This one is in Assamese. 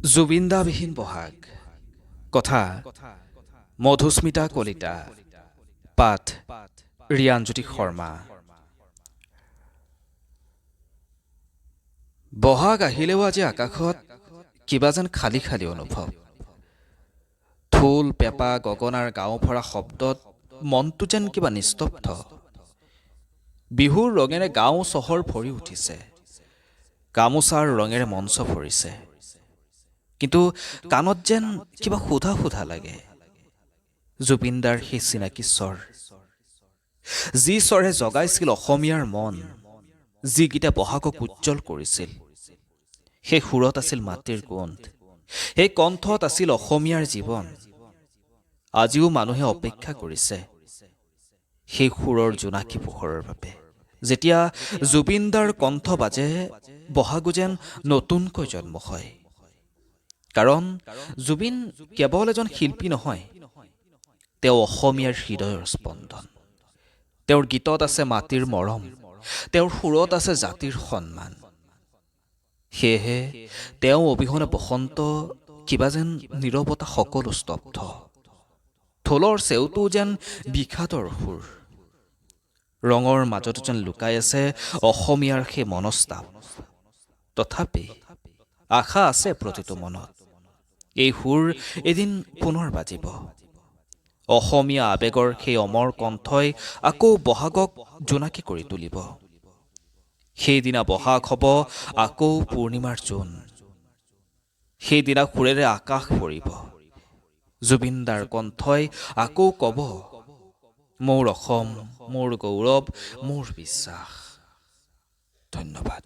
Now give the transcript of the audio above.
জুবিনদাবিহীন বহাগ কথা মধুস্মিতা কলিতা পাঠ ৰিয়াঞ্জ্যোতি শৰ্মা। বহাগ আহিলেও আজি আকাশত কিবা যেন খালী খালী অনুভৱ। ঢোল পেঁপা গগনাৰ গাঁও ভৰা শব্দত মনটো যেন কিবা নিস্তব্ধ। বিহুৰ ৰঙেৰে গাঁও চহৰ ভৰি উঠিছে, গামোচাৰ ৰঙেৰে মঞ্চ ভৰিছে, কিন্তু কাণত যেন কিবা সোধা সোধা লাগে। জুবিনদাৰ সেই চিনাকি স্বৰ, যি স্বৰে জগাইছিল অসমীয়াৰ মন, যিকেইটা বহাগক উজ্জ্বল কৰিছিল। সেই সুৰত আছিল মাটিৰ গোন্ধ, সেই কণ্ঠত আছিল অসমীয়াৰ জীৱন। আজিও মানুহে অপেক্ষা কৰিছে সেই সুৰৰ জোনাকী পোহৰৰ বাবে। যেতিয়া জুবিনদাৰ কণ্ঠ বাজে, বহাগো যেন নতুনকৈ জন্ম হয়। কাৰণ জুবিন কেৱল এজন শিল্পী নহয়, তেওঁ অসমীয়াৰ হৃদয়ৰ স্পন্দন। তেওঁৰ গীতত আছে মাটিৰ মৰম, তেওঁৰ সুৰত আছে জাতিৰ সন্মান। সেয়েহে তেওঁ অবিহনে বসন্ত কিবা যেন নীৰৱতা সকলো স্তব্ধ। ঢোলৰ চেউটো যেন বিষাদৰ সুৰ, ৰঙৰ মাজতো যেন লুকাই আছে অসমীয়াৰ সেই মনস্তাপ। তথাপি আশা আছে প্ৰতিটো মনত, এই সুৰ এদিন পুনৰ বাজিব। অসমীয়া আৱেগৰ সেই অমৰ কণ্ঠই আকৌ বহাগক জোনাকী কৰি তুলিব। সেইদিনা বহাগ হ'ব আকৌ পূৰ্ণিমাৰ জোন, সেইদিনা সুৰেৰে আকাশ ভৰিব। জুবিনদাৰ কণ্ঠই আকৌ কব, মোৰ অসম, মোৰ গৌৰৱ, মোৰ বিশ্বাস। ধন্যবাদ।